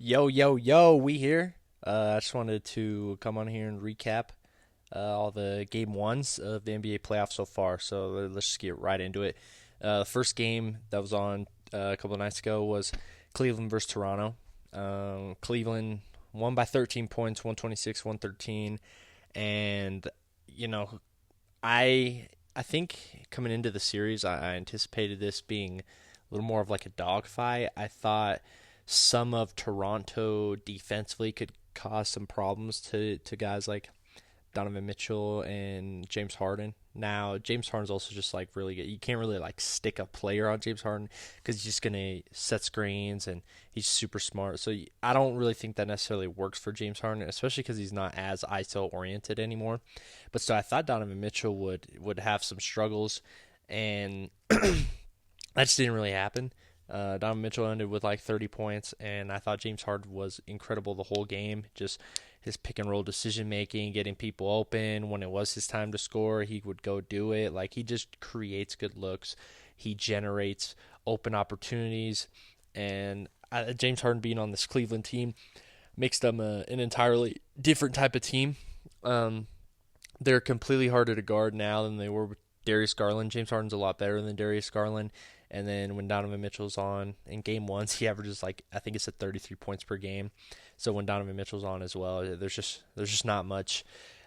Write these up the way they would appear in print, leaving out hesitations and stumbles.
Yo, yo, yo, we here. I just wanted to come on here and recap all the game ones of the NBA playoffs so far. So let's just get right into it. The first game that was on a couple of nights ago was Cleveland versus Toronto. Cleveland won by 13 points, 126, 113. And, you know, I think coming into the series, I anticipated this being a little more of like a dogfight. I thought some of Toronto defensively could cause some problems to guys like Donovan Mitchell and James Harden. Now, James Harden's also just like really good. You can't really like stick a player on James Harden because he's just gonna set screens and he's super smart. So I don't really think that necessarily works for James Harden, especially because he's not as ISO oriented anymore. But so I thought Donovan Mitchell would have some struggles, and that just didn't really happen. Donovan Mitchell ended with like 30 points, and I thought James Harden was incredible the whole game. Just his pick and roll decision making, getting people open. When it was his time to score, he would go do it. Like he just creates good looks. He generates open opportunities, and James Harden being on this Cleveland team makes them an entirely different type of team. Um, they're completely harder to guard now than they were with Darius Garland. James Harden's a lot better than Darius Garland. And then when Donovan Mitchell's on in game ones, he averages like I think it's at 33 points per game. So when Donovan Mitchell's on as well, there's just not much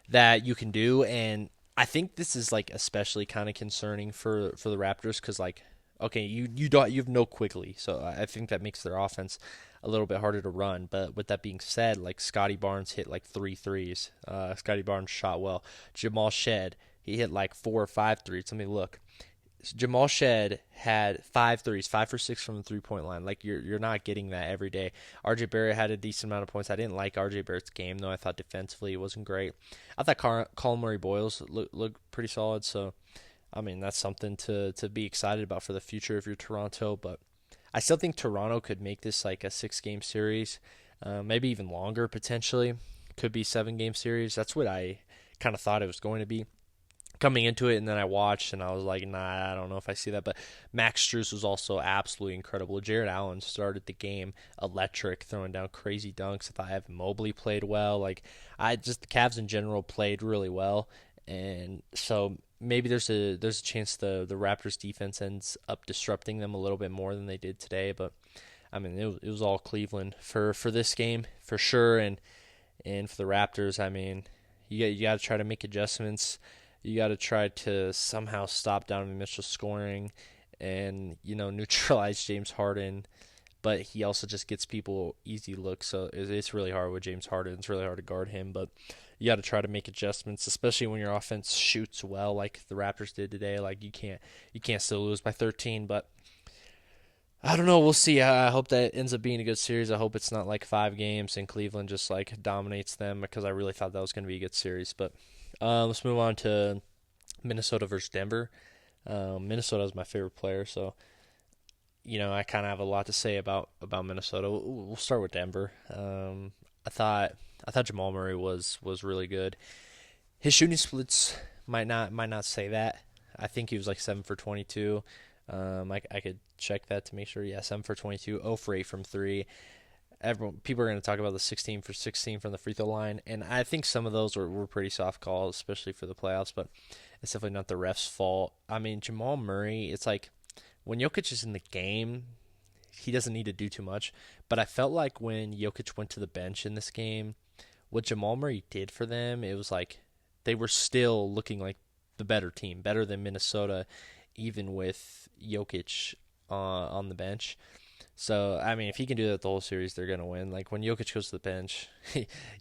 that you can do. And I think this is like especially kind of concerning for the Raptors because like okay you have no quickly, so I think that makes their offense a little bit harder to run. But with that being said, like Scotty Barnes hit like three threes. Scotty Barnes shot well. Jamal Shed, he hit like four or five threes. Let me look. Jamal Shed had five threes, 5 for 6 from the 3 point line. Like you're not getting that every day. RJ Barrett had a decent amount of points. I didn't like RJ Barrett's game though. I thought defensively it wasn't great. I thought Colin Murray Boyles looked pretty solid. So I mean that's something to be excited about for the future if you're Toronto. But I still think Toronto could make this like a 6 game series, maybe even longer potentially. Could be 7 game series. That's what I kind of thought it was going to be coming into it, and then I watched and I was like, nah, I don't know if I see that. But Max Strus was also absolutely incredible. Jared Allen started the game electric, throwing down crazy dunks. I thought Evan Mobley played well. Like I just the Cavs in general played really well, and so maybe there's a chance the Raptors defense ends up disrupting them a little bit more than they did today. But I mean it was all Cleveland for this game for sure, and for the Raptors, I mean you got to try to make adjustments. You got to try to somehow stop Donovan Mitchell scoring and, neutralize James Harden. But he also just gets people easy looks. So it's really hard with James Harden. It's really hard to guard him. But you got to try to make adjustments, especially when your offense shoots well like the Raptors did today. Like you can't still lose by 13. But I don't know. We'll see. I hope that ends up being a good series. I hope it's not like 5 games and Cleveland just like dominates them because I really thought that was going to be a good series. But let's move on to Minnesota versus Denver. Minnesota is my favorite player, so I kind of have a lot to say about Minnesota. We'll start with Denver. I thought Jamal Murray was really good. His shooting splits might not say that. I think he was like 7 for 22. I could check that to make sure. Yeah, 7 for 22, 0 for 8 from three. People are going to talk about the 16 for 16 from the free throw line, and I think some of those were pretty soft calls, especially for the playoffs. But it's definitely not the refs' fault. I mean, Jamal Murray, it's like when Jokic is in the game, he doesn't need to do too much. But I felt like when Jokic went to the bench in this game, what Jamal Murray did for them, it was like they were still looking like the better team, better than Minnesota, even with Jokic on the bench. So, I mean, if he can do that the whole series, they're going to win. Like, when Jokic goes to the bench,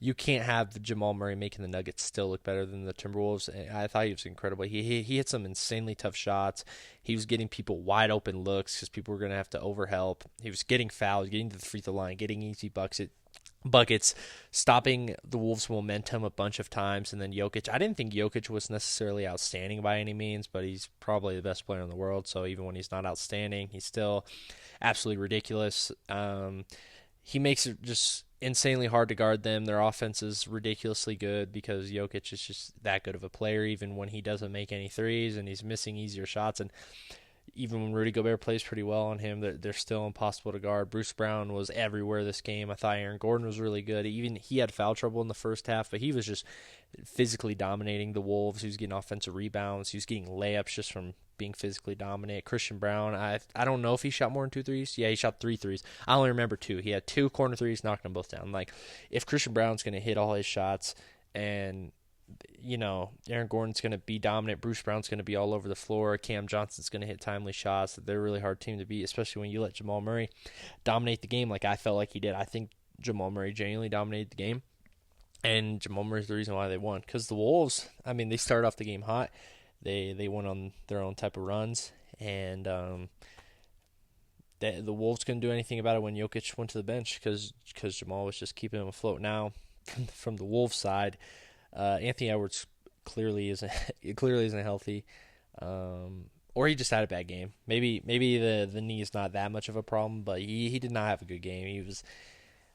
you can't have Jamal Murray making the Nuggets still look better than the Timberwolves. I thought he was incredible. He hit some insanely tough shots. He was getting people wide open looks because people were going to have to overhelp. He was getting fouled, getting to the free throw line, getting easy buckets, stopping the Wolves' momentum a bunch of times. And then Jokic, I didn't think Jokic was necessarily outstanding by any means, but he's probably the best player in the world. So even when he's not outstanding, he's still absolutely ridiculous. He makes it just insanely hard to guard them. Their offense is ridiculously good because Jokic is just that good of a player, even when he doesn't make any threes and he's missing easier shots. And even when Rudy Gobert plays pretty well on him, they're still impossible to guard. Bruce Brown was everywhere this game. I thought Aaron Gordon was really good. Even he had foul trouble in the first half, but he was just physically dominating the Wolves. He was getting offensive rebounds. He was getting layups just from being physically dominant. Christian Brown, I don't know if he shot more than 2 threes. Yeah, he shot 3 threes. I only remember 2. He had 2 corner threes, knocked them both down. Like, if Christian Brown's going to hit all his shots and Aaron Gordon's going to be dominant. Bruce Brown's going to be all over the floor. Cam Johnson's going to hit timely shots. They're a really hard team to beat, especially when you let Jamal Murray dominate the game like I felt like he did. I think Jamal Murray genuinely dominated the game, and Jamal Murray's the reason why they won. Because the Wolves, I mean, they started off the game hot. They went on their own type of runs, and the Wolves couldn't do anything about it when Jokic went to the bench because Jamal was just keeping him afloat. Now, from the Wolves side, Anthony Edwards clearly isn't healthy, or he just had a bad game. Maybe the knee is not that much of a problem, but he did not have a good game.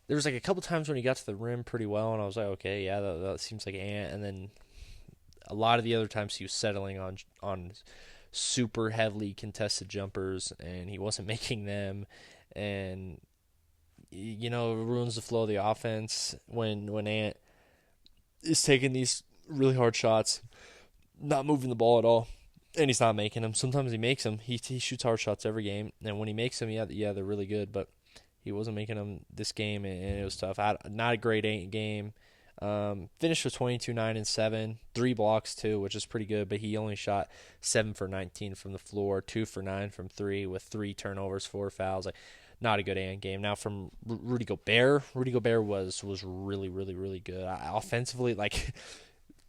There was like a couple times when he got to the rim pretty well, and I was like, okay, yeah, that seems like Ant. And then a lot of the other times he was settling on super heavily contested jumpers, and he wasn't making them, and it ruins the flow of the offense when Ant is taking these really hard shots, not moving the ball at all, and he's not making them. Sometimes he makes them. He shoots hard shots every game, and when he makes them, yeah, they're really good, but he wasn't making them this game, and it was tough. Not a great game. Finished with 22, 9, and 7. 3 blocks, too, which is pretty good, but he only shot 7 for 19 from the floor, 2 for 9 from 3 with 3 turnovers, 4 fouls. Like, not a good end game. Now from Rudy Gobert was really, really, really good. Offensively, like,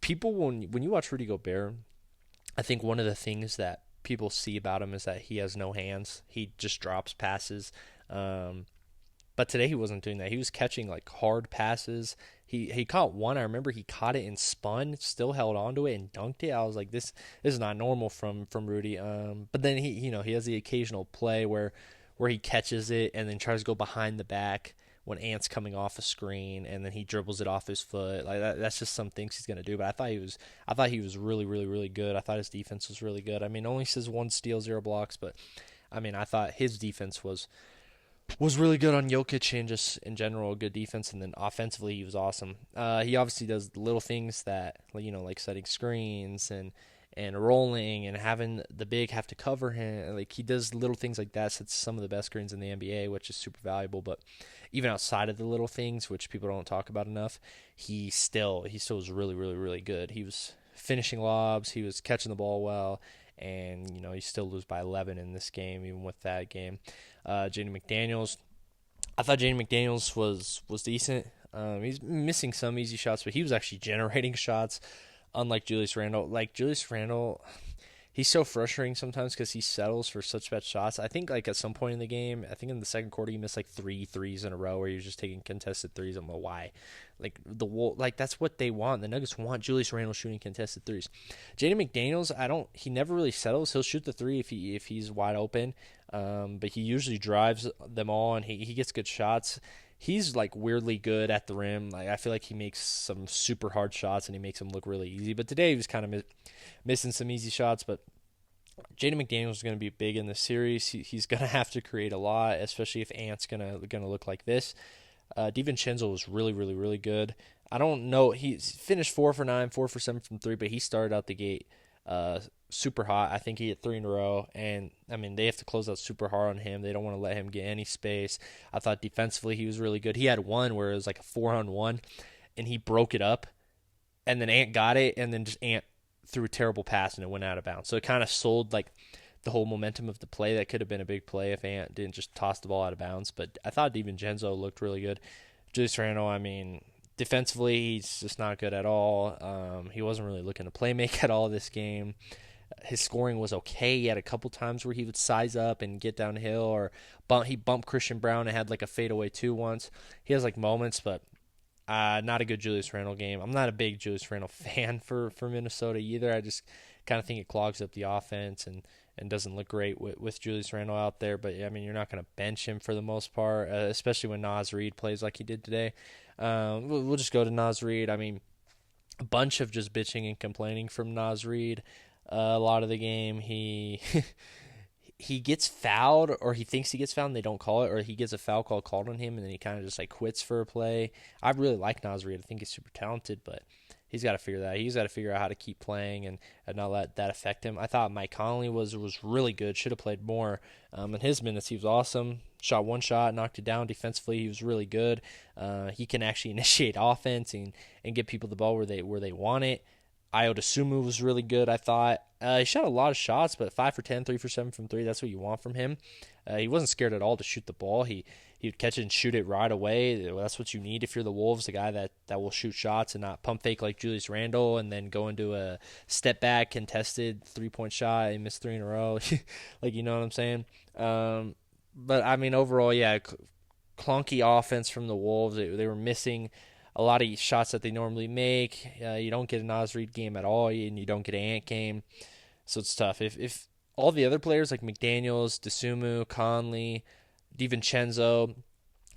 people, when you watch Rudy Gobert, I think one of the things that people see about him is that he has no hands. He just drops passes. But today he wasn't doing that. He was catching like hard passes. He caught one. I remember he caught it and spun, still held onto it and dunked it. I was like, this is not normal from Rudy. But then he has the occasional play where he catches it and then tries to go behind the back when Ant's coming off a screen, and then he dribbles it off his foot. Like that's just some things he's gonna do. But I thought he was really, really, really good. I thought his defense was really good. I mean, only says 1 steal, 0 blocks, but I mean, I thought his defense was really good on Jokic and just in general good defense, and then offensively he was awesome. He obviously does the little things that like setting screens and rolling and having the big have to cover him. Like he does little things like that. Sets some of the best screens in the NBA, which is super valuable. But even outside of the little things, which people don't talk about enough, he still was really, really, really good. He was finishing lobs, he was catching the ball well, and he still lose by 11 in this game, even with that game. Jaden McDaniels, I thought Jaden McDaniels was decent. He's missing some easy shots, but he was actually generating shots, unlike Julius Randle. Like Julius Randle, he's so frustrating sometimes because he settles for such bad shots. I think like at some point in the game, I think in the second quarter, he missed like 3 threes in a row where he was just taking contested threes. I don't know why. Like that's what they want. The Nuggets want Julius Randle shooting contested threes. Jaden McDaniels, he never really settles. He'll shoot the 3 if he's wide open. But he usually drives them all, and he gets good shots. He's like weirdly good at the rim. Like I feel like he makes some super hard shots and he makes them look really easy. But today he was kind of missing some easy shots. But Jaden McDaniels is going to be big in this series. He's going to have to create a lot, especially if Ant's going to look like this. DiVincenzo was really, really, really good. I don't know. He finished 4 for 9, 4 for 7 from 3, but he started out the gate super hot. I think he hit 3 in a row, and I mean they have to close out super hard on him. They don't want to let him get any space. I thought defensively he was really good. He had one where it was like a 4-on-1, and he broke it up, and then Ant got it, and then just Ant threw a terrible pass and it went out of bounds. So it kind of sold like the whole momentum of the play. That could have been a big play if Ant didn't just toss the ball out of bounds. But I thought DiVincenzo looked really good. Julius Randle, I mean, defensively he's just not good at all. He wasn't really looking to play make at all this game. His scoring was okay. He had a couple times where he would size up and get downhill, or he bumped Christian Brown and had like a fadeaway 2 once. He has like moments, but not a good Julius Randle game. I'm not a big Julius Randle fan for Minnesota either. I just kind of think it clogs up the offense and doesn't look great with Julius Randle out there. But, I mean, you're not going to bench him for the most part, especially when Naz Reid plays like he did today. We'll just go to Naz Reid. I mean, a bunch of just bitching and complaining from Naz Reid. A lot of the game, he gets fouled, or he thinks he gets fouled and they don't call it, or he gets a foul called on him and then he kind of just like quits for a play. I really like Naz Reid. I think he's super talented, but he's got to figure that. He's got to figure out how to keep playing and not let that affect him. I thought Mike Conley was really good. Should have played more. In his minutes, he was awesome. Shot one shot, knocked it down defensively. He was really good. He can actually initiate offense and get people the ball where they want it. Ayo Dosunmu was really good, I thought. He shot a lot of shots, but 5 for 10, 3 for 7 from 3. That's what you want from him. He wasn't scared at all to shoot the ball. He would catch it and shoot it right away. That's what you need if you're the Wolves, a guy that will shoot shots and not pump fake like Julius Randle and then go into a step back contested 3-point shot and miss 3 in a row. Like, you know what I'm saying? But, I mean, overall, yeah, clunky offense from the Wolves. They were missing a lot of shots that they normally make. You don't get a Naz Reid game at all, and you don't get an Ant game. So it's tough. If all the other players like McDaniels, Dosunmu, Conley, DiVincenzo,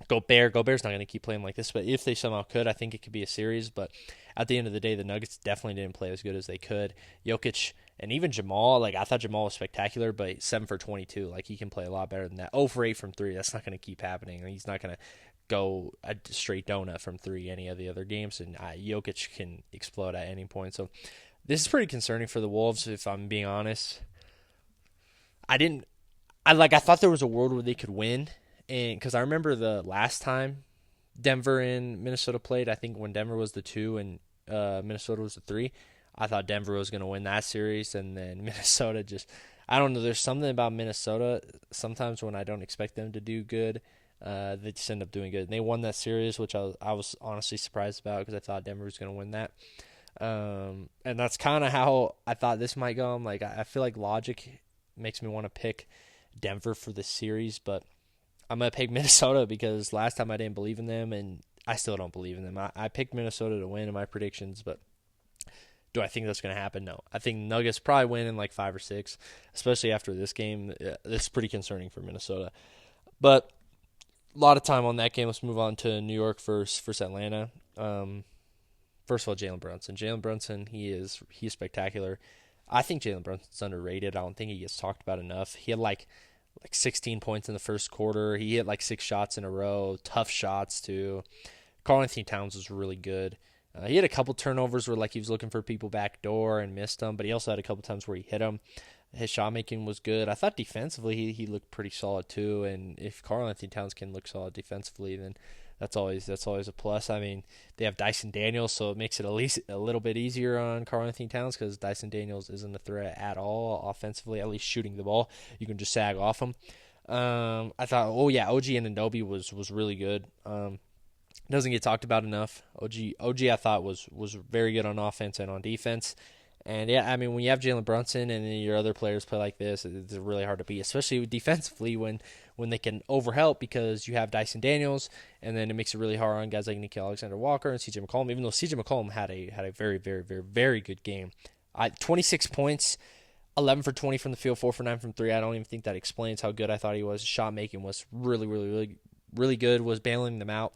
Gobert's not going to keep playing like this, but if they somehow could, I think it could be a series. But at the end of the day, the Nuggets definitely didn't play as good as they could. Jokic and even Jamal, like I thought Jamal was spectacular, but 7 for 22. Like he can play a lot better than that. 0 for 8 from 3. That's not going to keep happening. He's not going to go a straight donut from 3 any of the other games, and Jokic can explode at any point. So this is pretty concerning for the Wolves, if I'm being honest. I thought there was a world where they could win, and because I remember the last time Denver and Minnesota played, I think when Denver was the 2 and Minnesota was the 3, I thought Denver was going to win that series, and then Minnesota just, I don't know, there's something about Minnesota sometimes when I don't expect them to do good, they just end up doing good. And they won that series, which I was honestly surprised about because I thought Denver was going to win that. And that's kind of how I thought this might go. I'm like, I feel like logic makes me want to pick Denver for this series, but I'm going to pick Minnesota because last time I didn't believe in them, and I still don't believe in them. I picked Minnesota to win in my predictions, but do I think that's going to happen? No. I think Nuggets probably win in like 5 or 6, especially after this game. It's pretty concerning for Minnesota. But a lot of time on that game. Let's move on to New York versus Atlanta. First of all, Jalen Brunson. Jalen Brunson, he's spectacular. I think Jalen Brunson's underrated. I don't think he gets talked about enough. He had like 16 points in the first quarter. He hit like 6 shots in a row, tough shots too. Karl-Anthony Towns was really good. He had a couple turnovers where like he was looking for people back door and missed them, but he also had a couple times where he hit them. His shot making was good. I thought defensively he looked pretty solid too. And if Karl-Anthony Towns can look solid defensively, then that's always a plus. I mean, they have Dyson Daniels, so it makes it at least a little bit easier on Karl-Anthony Towns because Dyson Daniels isn't a threat at all offensively, at least shooting the ball. You can just sag off him. I thought, OG Anunoby was really good. Doesn't get talked about enough. OG I thought was very good on offense and on defense. And yeah, I mean, when you have Jalen Brunson and then your other players play like this, it's really hard to beat, especially defensively when they can overhelp because you have Dyson Daniels, and then it makes it really hard on guys like Nickeil Alexander-Walker and CJ McCollum. Even though CJ McCollum had a very, very, very, very good game, 26 points, 11 for 20 from the field, 4 for 9 from 3. I don't even think that explains how good I thought he was. Shot making was really, really, really, really good. Was bailing them out.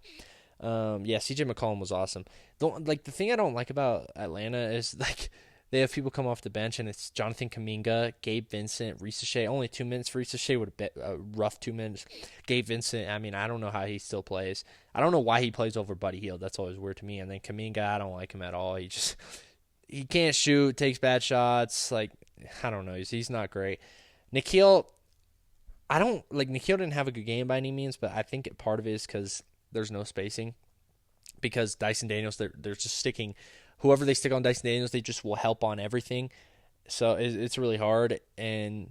CJ McCollum was awesome. The thing I don't like about Atlanta is like they have people come off the bench, and it's Jonathan Kuminga, Gabe Vincent, Reese Shea. Only 2 minutes for Reese Shea would have been a rough 2 minutes. Gabe Vincent, I mean, I don't know how he still plays. I don't know why he plays over Buddy Hield. That's always weird to me. And then Kuminga, I don't like him at all. He can't shoot, takes bad shots. Like, I don't know. He's not great. Nickeil, Nickeil didn't have a good game by any means, but I think part of it is because there's no spacing. Because Dyson Daniels, they're just sticking. Whoever they stick on Dyson Daniels, they just will help on everything. So it's really hard. And,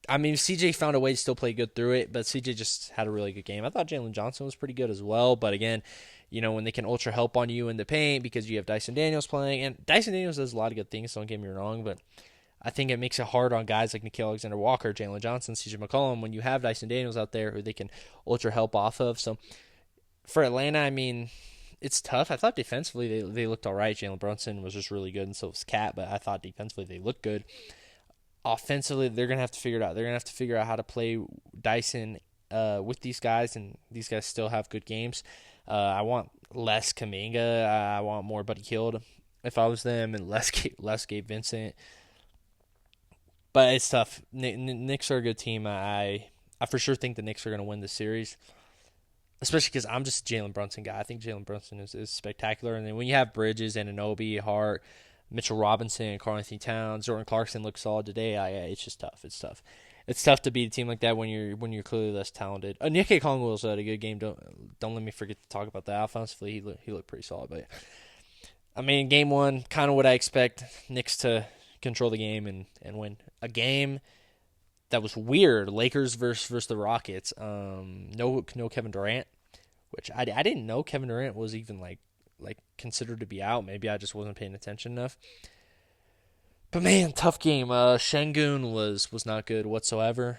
I mean, CJ found a way to still play good through it, but CJ just had a really good game. I thought Jalen Johnson was pretty good as well. But, again, when they can ultra help on you in the paint because you have Dyson Daniels playing. And Dyson Daniels does a lot of good things, don't get me wrong. But I think it makes it hard on guys like Nickeil Alexander-Walker, Jalen Johnson, CJ McCollum when you have Dyson Daniels out there who they can ultra help off of. So, for Atlanta, I mean, it's tough. I thought defensively they looked all right. Jalen Brunson was just really good, and so was Cat, but I thought defensively they looked good. Offensively, they're going to have to figure it out. They're going to have to figure out how to play Dyson with these guys, and these guys still have good games. I want less Kuminga. I want more Buddy Hield if I was them, and less Gabe Vincent. But it's tough. Knicks are a good team. I for sure think the Knicks are going to win this series, especially because I'm just a Jalen Brunson guy. I think Jalen Brunson is spectacular. And then when you have Bridges, Anunoby, Hart, Mitchell Robinson, Karl Anthony Towns, Jordan Clarkson looks solid today. It's just tough. It's tough. It's tough to beat a team like that when you're clearly less talented. Nikkei Kongwill's had a good game. Don't let me forget to talk about that. Offensively, he looked pretty solid. But I mean, game one, kind of what I expect. Knicks to control the game and win a game that was weird. Lakers versus the Rockets. No Kevin Durant, which I didn't know Kevin Durant was even like considered to be out. Maybe I just wasn't paying attention enough. But man, tough game. Şengün was not good whatsoever.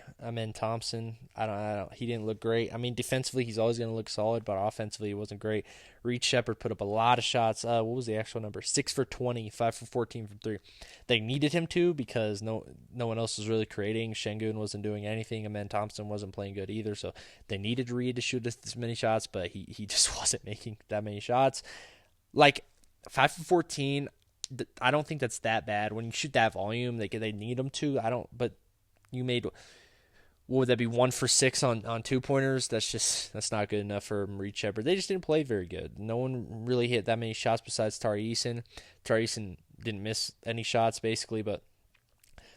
Thompson, I don't. He didn't look great. I mean, defensively he's always going to look solid, but offensively he wasn't great. Reed Shepherd put up a lot of shots. What was the actual number? 6 for 20, 5 for 14 from 3. They needed him to because no one else was really creating. Şengün wasn't doing anything. Thompson wasn't playing good either, so they needed Reed to shoot this many shots, but he just wasn't making that many shots. Like 5 for 14. I don't think that's that bad. When you shoot that volume, they need them to. But you made, what would that be, 1 for 6 on 2-pointers? That's not good enough for Reed Shepherd. They just didn't play very good. No one really hit that many shots besides Tari Eason. Tari Eason didn't miss any shots basically, but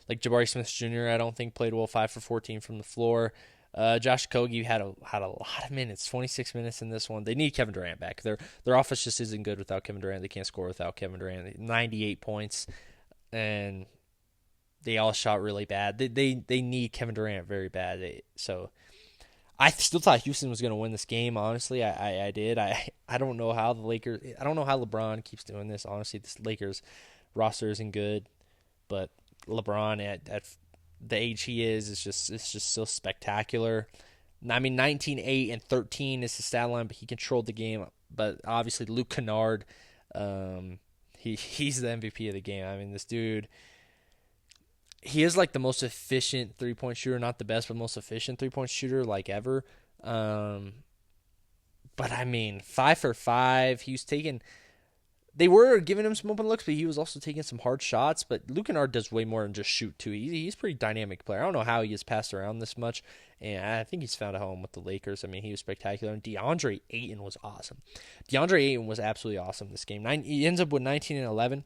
like Jabari Smith Jr. I don't think played well. 5 for 14 from the floor. Josh Okogie had a lot of minutes, 26 minutes in this one. They need Kevin Durant back. Their offense just isn't good without Kevin Durant. They can't score without Kevin Durant. 98 points, and they all shot really bad. They need Kevin Durant very bad. So I still thought Houston was going to win this game. Honestly, I did. I don't know how the Lakers. I don't know how LeBron keeps doing this. Honestly, this Lakers roster isn't good, but LeBron at the age he is, it's just so spectacular. I mean, 19, 8, and 13 is his stat line, but he controlled the game. But obviously, Luke Kennard, he's the MVP of the game. I mean, this dude, he is like the most efficient three-point shooter, not the best, but most efficient three-point shooter like ever. But I mean, 5 for 5. He was taking. They were giving him some open looks, but he was also taking some hard shots. But Luke Kennard does way more than just shoot, too. He's a pretty dynamic player. I don't know how he gets passed around this much, and I think he's found a home with the Lakers. I mean, he was spectacular. And DeAndre Ayton was awesome. DeAndre Ayton was absolutely awesome this game. He ends up with 19 and 11,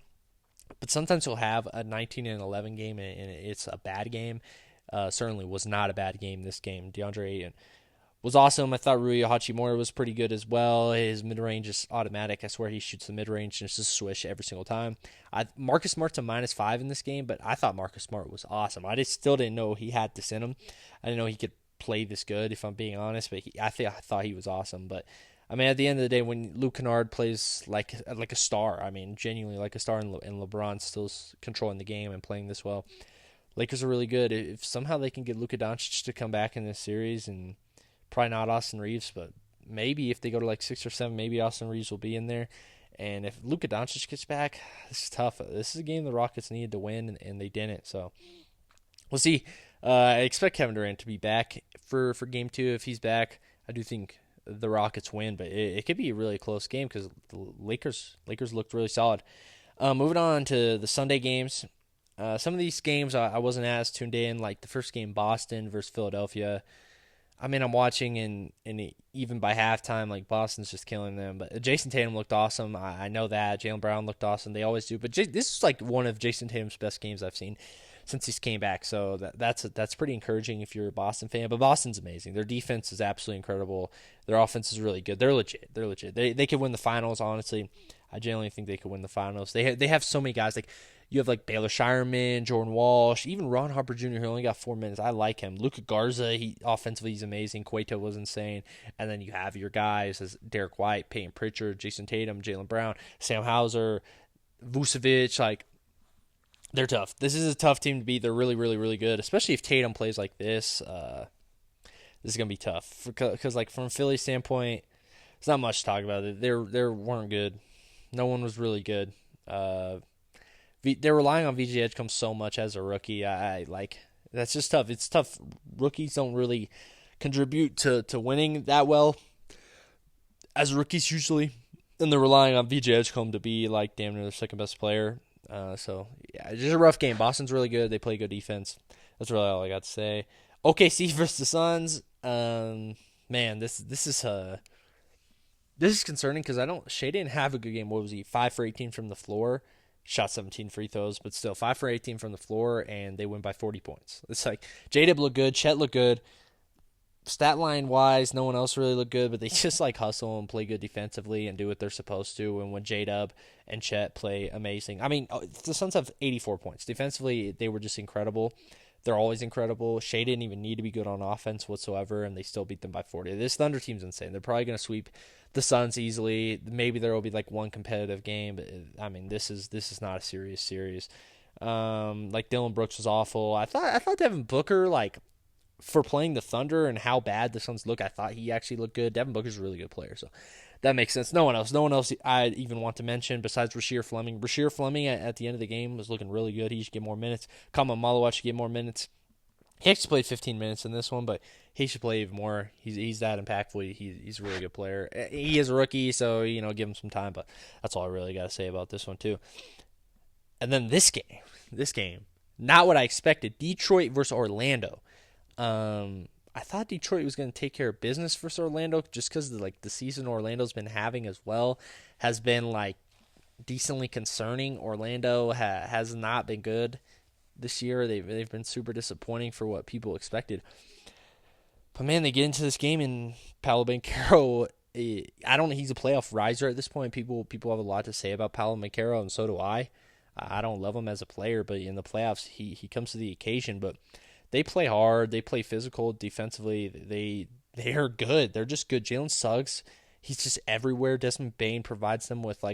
but sometimes he'll have a 19 and 11 game, and it's a bad game. Certainly was not a bad game this game. DeAndre Ayton was awesome. I thought Rui Hachimura was pretty good as well. His mid-range is automatic. I swear he shoots the mid-range and it's just a swish every single time. Marcus Smart's a -5 in this game, but I thought Marcus Smart was awesome. I just still didn't know he had this in him. I didn't know he could play this good, if I'm being honest, but I thought he was awesome. But I mean, at the end of the day, when Luke Kennard plays like a star, I mean, genuinely like a star, and LeBron still's controlling the game and playing this well, Lakers are really good. If somehow they can get Luka Doncic to come back in this series, and probably not Austin Reeves, but maybe if they go to like 6 or 7, maybe Austin Reeves will be in there. And if Luka Doncic gets back, this is tough. This is a game the Rockets needed to win, and they didn't. So we'll see. I expect Kevin Durant to be back for Game 2. If he's back, I do think the Rockets win, but it could be a really close game because the Lakers looked really solid. Moving on to the Sunday games. Some of these games I wasn't as tuned in, like the first game, Boston versus Philadelphia. I mean, I'm watching, and even by halftime, like, Boston's just killing them. But Jason Tatum looked awesome. I know that. Jaylen Brown looked awesome. They always do. But this is like one of Jason Tatum's best games I've seen since he's came back. So that's pretty encouraging if you're a Boston fan. But Boston's amazing. Their defense is absolutely incredible. Their offense is really good. They're legit. They could win the finals, honestly. I genuinely think they could win the finals. They have so many guys. Like, you have like Baylor Shireman, Jordan Walsh, even Ron Harper Jr., who only got 4 minutes. I like him. Luka Garza, offensively he's amazing. Cueto was insane. And then you have your guys as Derek White, Peyton Pritchard, Jason Tatum, Jaylen Brown, Sam Hauser, Vucevic. Like, they're tough. This is a tough team to beat. They're really, really, really good, especially if Tatum plays like this. This is going to be tough. Because, like, from Philly's standpoint, there's not much to talk about. They weren't good. No one was really good. They're relying on VJ Edgecombe so much as a rookie. That's just tough. It's tough. Rookies don't really contribute to winning that well as rookies usually, and they're relying on VJ Edgecombe to be like damn near their second best player. So yeah, just a rough game. Boston's really good. They play good defense. That's really all I got to say. OKC versus the Suns. Man, this is concerning because I don't. Shea didn't have a good game. What was he? 5 for 18 from the floor, shot 17 free throws, but still 5 for 18 from the floor, and they win by 40 points. It's like J-Dub looked good, Chet looked good. Stat line wise, no one else really looked good, but they just like hustle and play good defensively and do what they're supposed to. And when J-Dub and Chet play amazing, I mean, the Suns have 84 points defensively. They were just incredible. They're always incredible. Shea didn't even need to be good on offense whatsoever, and they still beat them by 40. This Thunder team's insane. They're probably going to sweep the Suns easily. Maybe there will be like one competitive game, but I mean, this is not a serious series. Like Dylan Brooks was awful. I thought Devin Booker, like, for playing the Thunder and how bad the Suns look, I thought he actually looked good. Devin Booker's a really good player, so that makes sense. No one else I even want to mention besides Rasheer Fleming. Rasheer Fleming at the end of the game was looking really good. He should get more minutes. Kama Malawat should get more minutes. He actually played 15 minutes in this one, but he should play even more. He's that impactful. He's a really good player. He is a rookie, so give him some time. But that's all I really got to say about this one too. And then this game, not what I expected. Detroit versus Orlando. I thought Detroit was going to take care of business versus Orlando just because the season Orlando's been having as well has been like decently concerning. Orlando has not been good this year. They've been super disappointing for what people expected. But man, they get into this game and Paolo Banchero, he's a playoff riser at this point. People have a lot to say about Paolo Banchero, and so do I. I don't love him as a player, but in the playoffs he comes to the occasion. But they play hard. They play physical defensively. They are good. They're just good. Jalen Suggs, he's just everywhere. Desmond Bane provides them with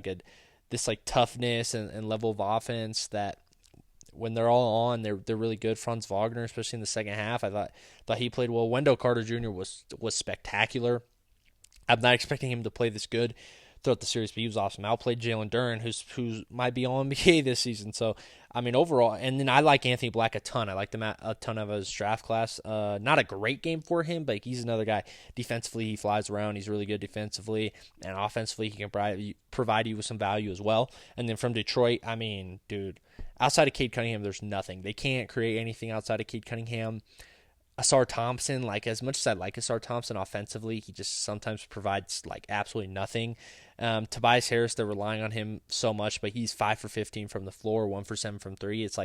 this toughness and level of offense that when they're all on, they're really good. Franz Wagner, especially in the second half, I thought he played well. Wendell Carter Jr. was spectacular. I'm not expecting him to play this good throughout the series, but he was awesome. Outplayed Jalen Duren, who might be all NBA this season. So, I mean, overall, and then I like Anthony Black a ton. I like him a ton of his draft class. Not a great game for him, but he's another guy. Defensively, he flies around. He's really good defensively, and offensively, he can provide you with some value as well. And then from Detroit, I mean, dude, outside of Cade Cunningham, there's nothing. They can't create anything outside of Cade Cunningham. Asar Thompson, as much as I like Asar Thompson offensively, he just sometimes provides absolutely nothing. Tobias Harris, they're relying on him so much, but he's 5 for 15 from the floor, 1 for 7 from 3. It's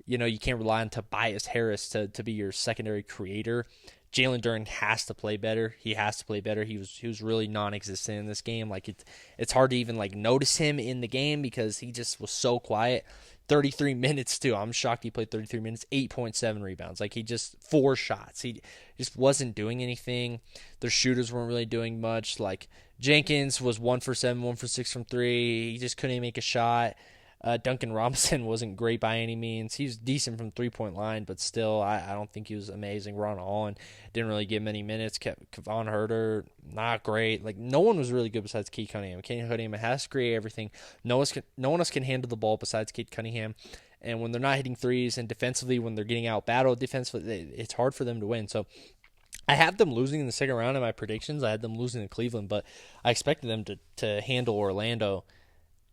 you can't rely on Tobias Harris to be your secondary creator. Jalen Duren has to play better. He has to play better. He was really non-existent in this game. It's hard to even notice him in the game because he just was so quiet. 33 minutes too. I'm shocked he played 33 minutes, 8.7 rebounds. He just 4 shots. He just wasn't doing anything. Their shooters weren't really doing much. Jenkins was 1 for 7, 1 for 6 from 3. He just couldn't make a shot. Duncan Robinson wasn't great by any means. He was decent from 3-point line, but still, I don't think he was amazing. Ron Allen didn't really get many minutes. Kevon Huerter, not great. No one was really good besides Cade Cunningham. Cade Cunningham has to create everything. No one else can handle the ball besides Cade Cunningham. And when they're not hitting threes and defensively, when they're getting out battled defensively, it's hard for them to win. So I have them losing in the second round in my predictions. I had them losing to Cleveland, but I expected them to handle Orlando.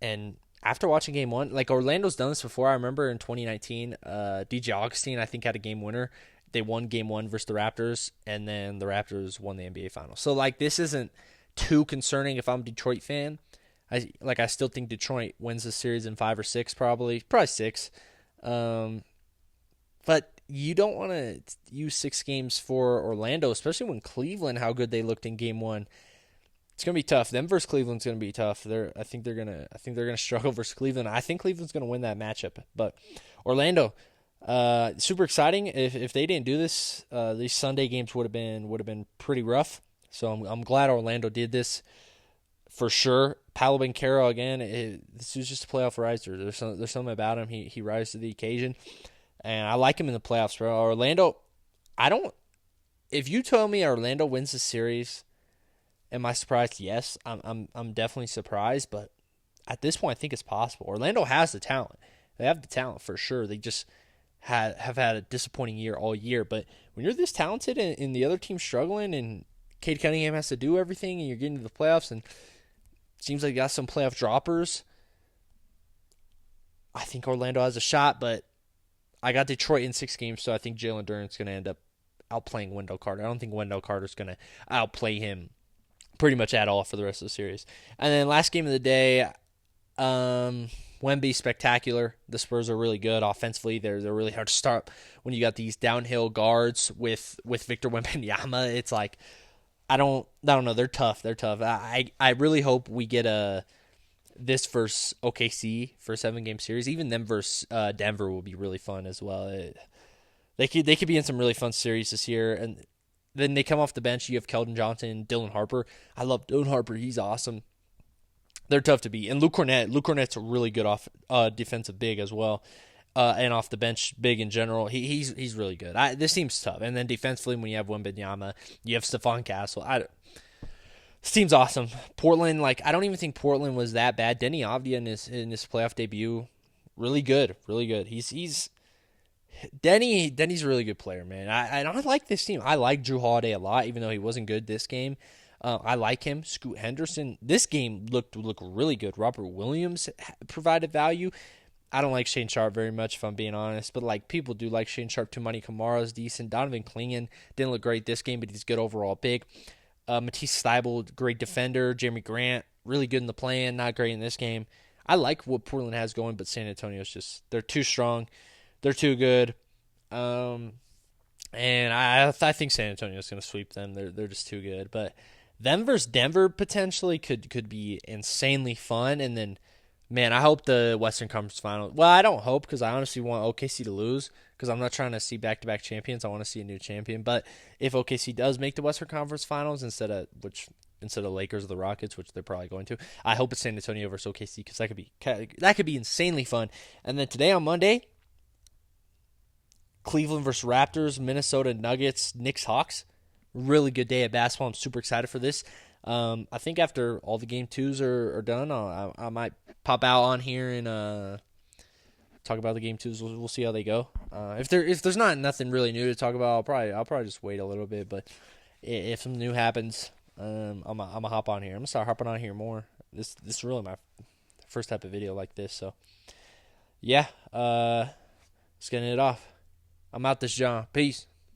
And after watching game one, Orlando's done this before. I remember in 2019, DJ Augustine, I think, had a game winner. They won game one versus the Raptors, and then the Raptors won the NBA Finals. So, this isn't too concerning if I'm a Detroit fan. I still think Detroit wins the series in 5 or 6, probably 6. But you don't want to use 6 games for Orlando, especially when Cleveland, how good they looked in game one. It's gonna be tough. Them versus Cleveland's gonna be tough. I think they're gonna struggle versus Cleveland. I think Cleveland's gonna win that matchup. But Orlando, super exciting. If they didn't do this, these Sunday games would have been pretty rough. So I'm glad Orlando did this for sure. Paolo Banchero again. This was just a playoff riser. There's something about him. He rises to the occasion, and I like him in the playoffs, bro. Orlando, if you told me Orlando wins the series, am I surprised? Yes, I'm definitely surprised, but at this point, I think it's possible. Orlando has the talent. They have the talent for sure. They just have had a disappointing year all year. But when you're this talented and the other team's struggling and Cade Cunningham has to do everything and you're getting to the playoffs and it seems like you got some playoff droppers, I think Orlando has a shot, but I got Detroit in 6 games, so I think Jalen Duren's going to end up outplaying Wendell Carter. I don't think Wendell Carter's going to outplay him pretty much at all for the rest of the series. And then last game of the day, Wemby spectacular. The Spurs are really good offensively. They're really hard to stop when you got these downhill guards with Victor Wembanyama. It's like I don't know. They're tough. They're tough. I really hope we get this versus OKC for a 7-game series. Even them versus Denver will be really fun as well. They could be in some really fun series this year. And then they come off the bench. You have Keldon Johnson, Dylan Harper. I love Dylan Harper. He's awesome. They're tough to beat. And Luke Cornett. Luke Cornett's a really good defensive big as well. And off the bench, big in general. He's really good. This team's tough. And then defensively, when you have Wembanyama, you have Stephon Castle. This team's awesome. Portland, I don't even think Portland was that bad. Denny Avdia in his playoff debut, really good, really good. Denny's a really good player, man. I like this team. I like Drew Holiday a lot, even though he wasn't good this game. I like him. Scoot Henderson. This game looked really good. Robert Williams provided value. I don't like Shane Sharp very much, if I'm being honest, but people do like Shane Sharp too. Money Kamara's decent. Donovan Clingan didn't look great this game, but he's good overall. Big. Matisse Thybulle, great defender. Jeremy Grant, really good in the play-in, not great in this game. I like what Portland has going, but San Antonio's they're too strong. They're too good. And I think San Antonio's going to sweep them. They're just too good. But them versus Denver potentially could be insanely fun. And then, man, I hope the Western Conference Final. Well, I don't hope because I honestly want OKC to lose because I'm not trying to see back-to-back champions. I want to see a new champion. But if OKC does make the Western Conference Finals instead of Lakers or the Rockets, which they're probably going to, I hope it's San Antonio versus OKC because that could be insanely fun. And then today on Monday, Cleveland versus Raptors, Minnesota Nuggets, Knicks Hawks. Really good day at basketball. I'm super excited for this. I think after all the game twos are done, I might pop out on here and talk about the game twos. We'll see how they go. If there's not nothing really new to talk about, I'll probably just wait a little bit. But if something new happens, I'm gonna hop on here. I'm gonna start hopping on here more. This is really my first type of video like this. So yeah, let's get it off. I'm out this John. Peace.